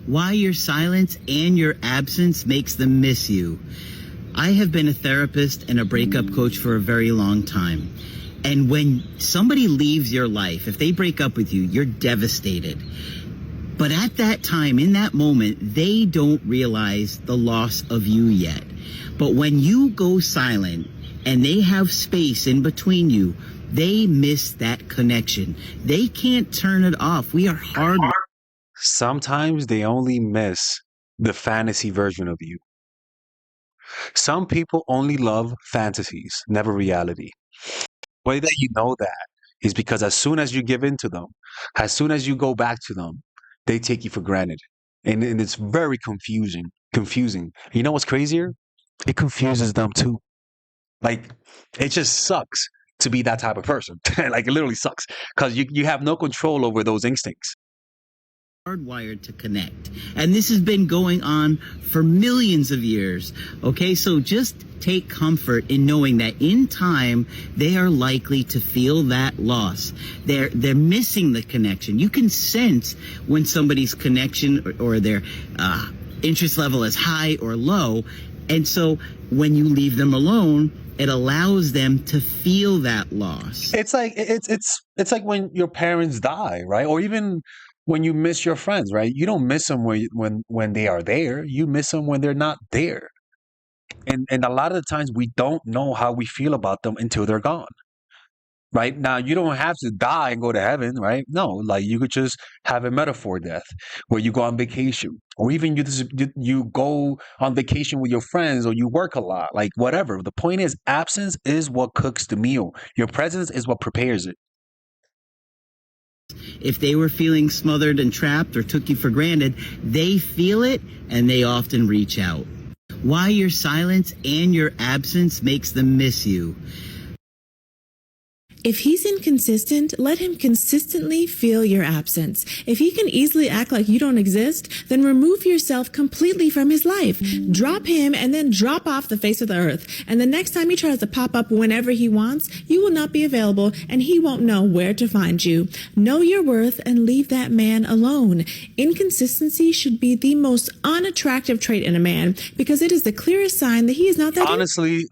Why your silence and your absence makes them miss you. I have been a therapist and a breakup coach for a very long time. And when somebody leaves your life, if they break up with you, you're devastated. But at that time, in that moment, they don't realize the loss of you yet. But when you go silent and they have space in between you, they miss that connection. They can't turn it off. We are hard. Sometimes they only miss the fantasy version of you. Some people only love fantasies, never reality. The way that you know that is because as soon as you give in to them, as soon as you go back to them, they take you for granted. And it's very confusing. You know what's crazier? It confuses them too. Like, it just sucks to be that type of person. Like, it literally sucks because you have no control over those instincts. Hardwired to connect. And this has been going on for millions of years. Okay, so just take comfort in knowing that in time they are likely to feel that loss. They're missing the connection. You can sense when somebody's connection or their interest level is high or low. And so when you leave them alone, it allows them to feel that loss. It's like it's like when your parents die, right? Or even when you miss your friends, right? You don't miss them when they are there. You miss them when they're not there. And a lot of the times we don't know how we feel about them until they're gone. Right? Now you don't have to die and go to heaven, right? No, like you could just have a metaphor death where you go on vacation, or even you go on vacation with your friends, or you work a lot, like whatever. The point is, absence is what cooks the meal. Your presence is what prepares it. If they were feeling smothered and trapped or took you for granted, they feel it and they often reach out. Why your silence and your absence makes them miss you. If he's inconsistent, let him consistently feel your absence. If he can easily act like you don't exist, then remove yourself completely from his life. Drop him and then drop off the face of the earth. And the next time he tries to pop up whenever he wants, you will not be available and he won't know where to find you. Know your worth and leave that man alone. Inconsistency should be the most unattractive trait in a man because it is the clearest sign that he is not that.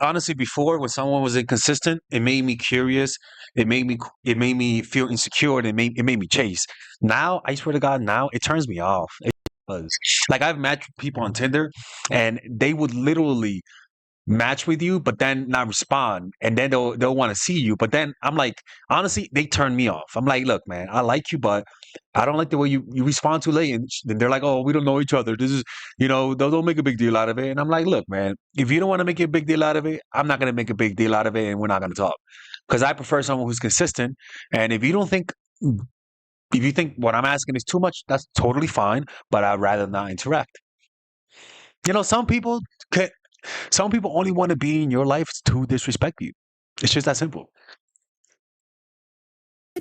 Honestly, before when someone was inconsistent, it made me curious. It made me feel insecure, and it made me chase. Now, I swear to God, now it turns me off. It does. Like, I've matched people on Tinder, and they would literally match with you, but then not respond, and then they'll want to see you. But then I'm like, honestly, they turn me off. I'm like, look, man, I like you, but I don't like the way you respond too late. And then they're like, oh, we don't know each other. This is, don't make a big deal out of it. And I'm like, look, man, if you don't want to make a big deal out of it, I'm not gonna make a big deal out of it, and we're not gonna talk. Because I prefer someone who's consistent. And if you think what I'm asking is too much, that's totally fine. But I'd rather not interact. Some people only want to be in your life to disrespect you. It's just that simple.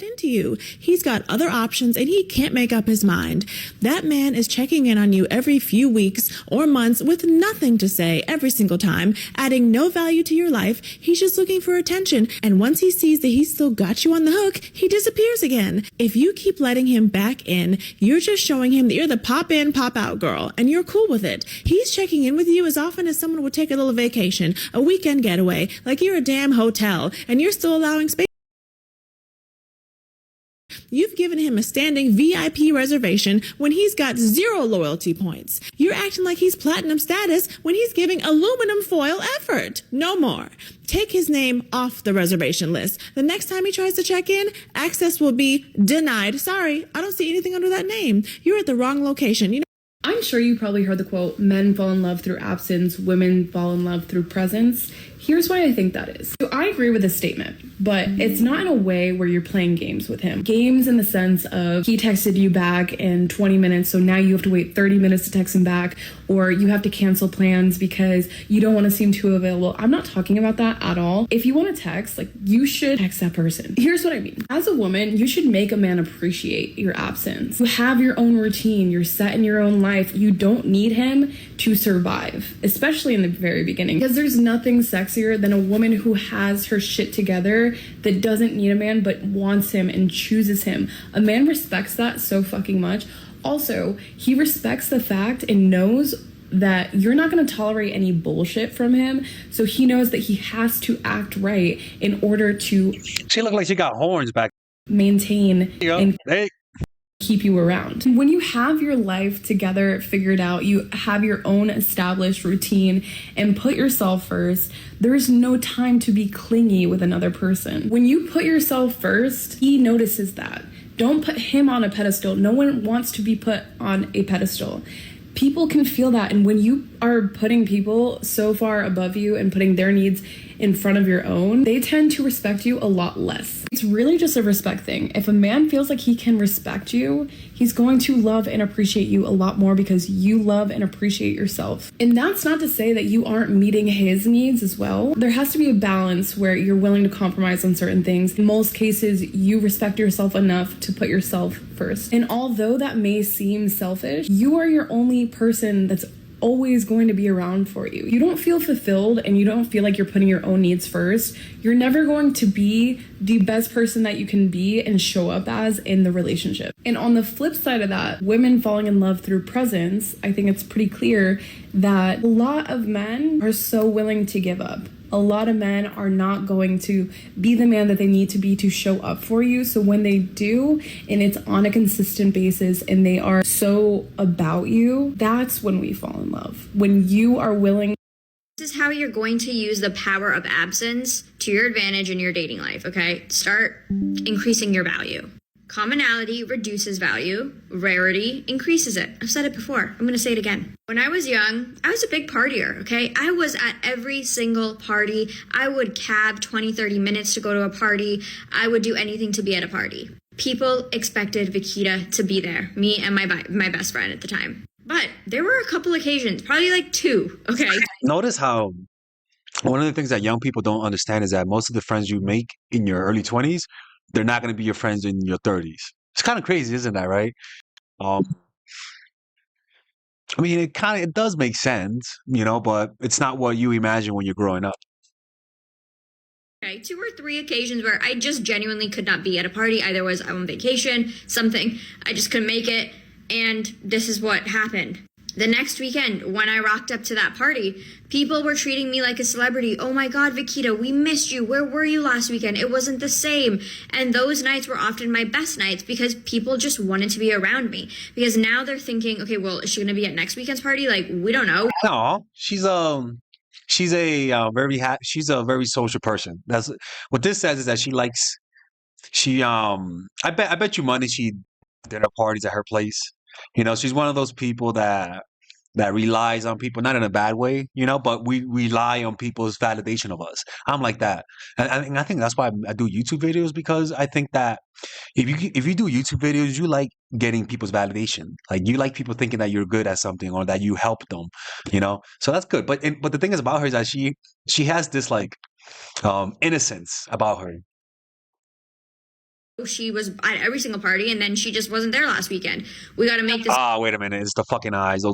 Into you. He's got other options and he can't make up his mind. That man is checking in on you every few weeks or months with nothing to say every single time, adding no value to your life. He's just looking for attention. And once he sees that he's still got you on the hook, he disappears again. If you keep letting him back in, you're just showing him that you're the pop in, pop out girl and you're cool with it. He's checking in with you as often as someone would take a little vacation, a weekend getaway, like you're a damn hotel and you're still allowing space. You've given him a standing VIP reservation when he's got 0 loyalty points. You're acting like he's platinum status when he's giving aluminum foil effort. No more. Take his name off the reservation list. The next time he tries to check in, access will be denied. Sorry, I don't see anything under that name. You're at the wrong location. I'm sure you probably heard the quote, men fall in love through absence, women fall in love through presence. Here's why I think that is. So I agree with this statement, but it's not in a way where you're playing games with him. Games in the sense of he texted you back in 20 minutes, so now you have to wait 30 minutes to text him back, or you have to cancel plans because you don't want to seem too available. I'm not talking about that at all. If you want to text, you should text that person. Here's what I mean. As a woman, you should make a man appreciate your absence. You have your own routine. You're set in your own life. You don't need him to survive, especially in the very beginning, because there's nothing sexier than a woman who has her shit together that doesn't need a man but wants him and chooses him. A man respects that so fucking much. Also, he respects the fact and knows that you're not going to tolerate any bullshit from him. So he knows that he has to act right in order to She looked like she got horns back. maintain and Hey. keep you around. When you have your life together, figured out, you have your own established routine and put yourself first, there's no time to be clingy with another person. When you put yourself first, he notices that. Don't put him on a pedestal. No one wants to be put on a pedestal. People can feel that. And when you are putting people so far above you and putting their needs in front of your own, they tend to respect you a lot less. It's really just a respect thing. If a man feels like he can respect you, he's going to love and appreciate you a lot more because you love and appreciate yourself. And that's not to say that you aren't meeting his needs as well. There has to be a balance where you're willing to compromise on certain things. In most cases, you respect yourself enough to put yourself first. And although that may seem selfish, you are your only person that's always going to be around for you. You don't feel fulfilled and you don't feel like you're putting your own needs first. You're never going to be the best person that you can be and show up as in the relationship. And on the flip side of that, women falling in love through presence, I think it's pretty clear that a lot of men are so willing to give up. A lot of men are not going to be the man that they need to be to show up for you. So when they do, and it's on a consistent basis and they are so about you, that's when we fall in love. When you are willing. This is how you're going to use the power of absence to your advantage in your dating life, okay? Start increasing your value. Commonality reduces value. Rarity increases it. I've said it before. I'm going to say it again. When I was young, I was a big partier, okay? I was at every single party. I would cab 20, 30 minutes to go to a party. I would do anything to be at a party. People expected Vikita to be there, me and my best friend at the time. But there were a couple occasions, probably like 2, okay? Notice how one of the things that young people don't understand is that most of the friends you make in your early 20s, they're not going to be your friends in your 30s. It's kind of crazy, isn't that, right? I mean, it does make sense, but it's not what you imagine when you're growing up. Okay, 2 or 3 occasions where I just genuinely could not be at a party. Either was I'm on vacation, something, I just couldn't make it, and this is what happened. The next weekend, when I rocked up to that party, people were treating me like a celebrity. Oh my God, Vikita, we missed you. Where were you last weekend? It wasn't the same. And those nights were often my best nights because people just wanted to be around me. Because now they're thinking, okay, well, is she going to be at next weekend's party? Like, we don't know. No, she's a very social person. That's what this says is that I bet you money she dinner parties at her place. She's one of those people that relies on people, not in a bad way, but we rely on people's validation of us. I'm like that. And I think that's why I do YouTube videos, because I think that if you do YouTube videos, you like getting people's validation. Like, you like people thinking that you're good at something or that you helped them, So that's good. But the thing is about her is that she has this innocence about her. She was at every single party, and then she just wasn't there last weekend. We got to make this wait a minute. It's the fucking eyes, those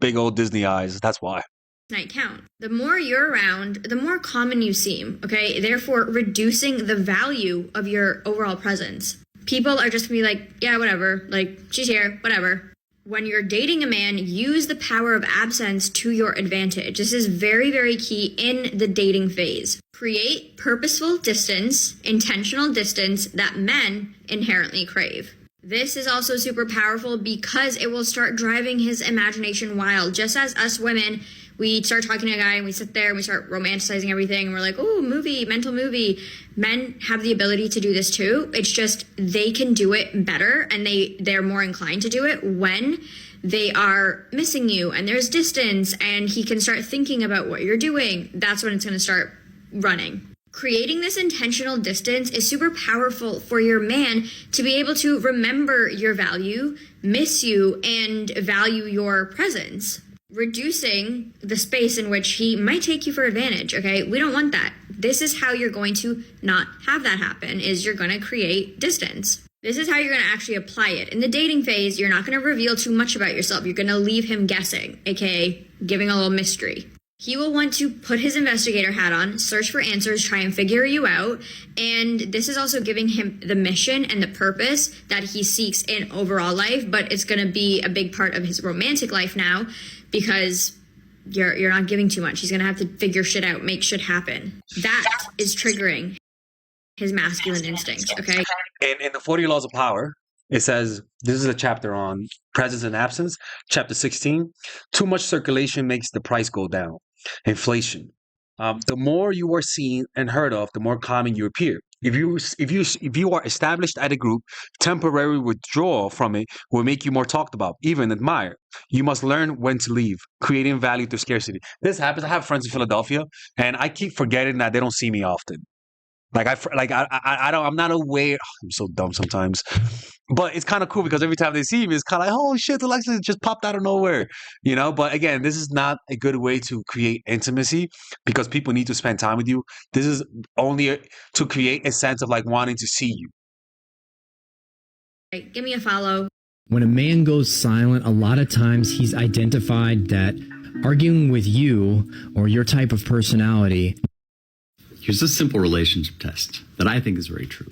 big old Disney eyes. That's why. night count. The more you're around, the more common you seem, okay? Therefore, reducing the value of your overall presence. People are just gonna be like, yeah, whatever. Like, she's here, whatever. When you're dating a man, use the power of absence to your advantage. This is very, very key in the dating phase. Create purposeful distance, intentional distance that men inherently crave. This is also super powerful because it will start driving his imagination wild. Just as us women, we start talking to a guy and we sit there and we start romanticizing everything and we're like, oh, movie, mental movie. Men have the ability to do this too. It's just they can do it better and they're more inclined to do it when they are missing you and there's distance and he can start thinking about what you're doing. That's when it's going to start running. Creating this intentional distance is super powerful for your man to be able to remember your value, miss you, and value your presence. Reducing the space in which he might take you for advantage, okay? We don't want that. This is how you're going to not have that happen, is you're going to create distance. This is how you're going to actually apply it. In the dating phase, you're not going to reveal too much about yourself. You're going to leave him guessing, aka giving a little mystery. He will want to put his investigator hat on, search for answers, try and figure you out. And this is also giving him the mission and the purpose that he seeks in overall life, but it's going to be a big part of his romantic life now because you're not giving too much. He's going to have to figure shit out, make shit happen. That is triggering his masculine instincts, okay? And in the 40 Laws of Power, it says, this is a chapter on presence and absence, chapter 16. Too much circulation makes the price go down. Inflation. The more you are seen and heard of, the more common you appear. If you are established at a group, temporary withdrawal from it will make you more talked about, even admired. You must learn when to leave, creating value through scarcity. This happens. I have friends in Philadelphia, and I keep forgetting that they don't see me often. I'm not aware. I'm so dumb sometimes, but it's kind of cool because every time they see me, it's kind of like, oh shit, Alexa just popped out of nowhere, you know. But again, this is not a good way to create intimacy because people need to spend time with you. This is only to create a sense of like wanting to see you. Right, give me a follow. When a man goes silent, a lot of times he's identified that arguing with you or your type of personality. Here's a simple relationship test that I think is very true.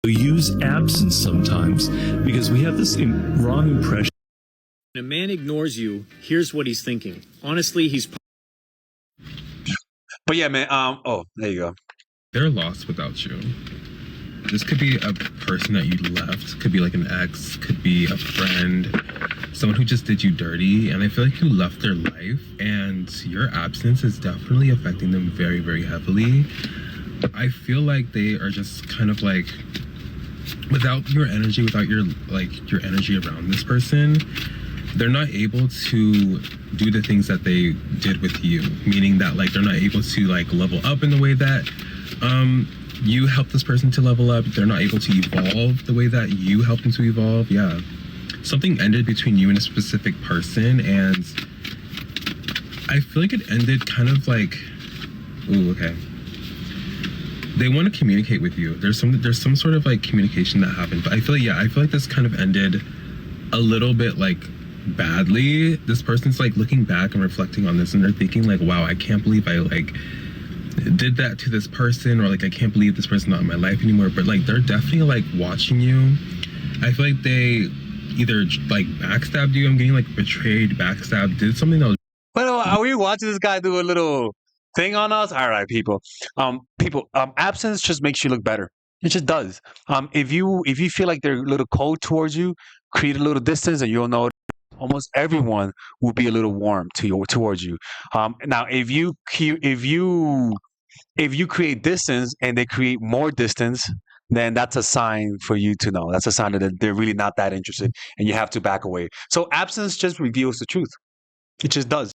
We use absence sometimes because we have this wrong impression. When a man ignores you, here's what he's thinking. Honestly, he's... But yeah, man, oh, there you go. They're lost without you. This could be a person that you left, could be like an ex, could be a friend, someone who just did you dirty, and I feel like you left their life, and your absence is definitely affecting them very, very heavily. I feel like they are just kind of like, without your energy, without your energy around this person, they're not able to do the things that they did with you, meaning that like they're not able to like level up in the way that you helped this person to level up. They're not able to evolve the way that you helped them to evolve. Yeah. Something ended between you and a specific person, and I feel like it ended kind of like, ooh, okay. They want to communicate with you. There's some sort of like communication that happened, but I feel like this kind of ended a little bit like badly. This person's like looking back and reflecting on this, and they're thinking like, wow, I can't believe I like did that to this person, or like I can't believe this person's not in my life anymore. But like they're definitely like watching you. I feel like they either like backstabbed you. I'm getting like betrayed, backstabbed, did something that was. Well, are we watching this guy do a little thing on us? All right, people. Absence just makes you look better. It just does. If you feel like they're a little cold towards you, create a little distance, and you'll know almost everyone will be a little warm towards you. Now, if you create distance and they create more distance, then that's a sign for you to know. That's a sign that they're really not that interested, and you have to back away. So absence just reveals the truth. It just does.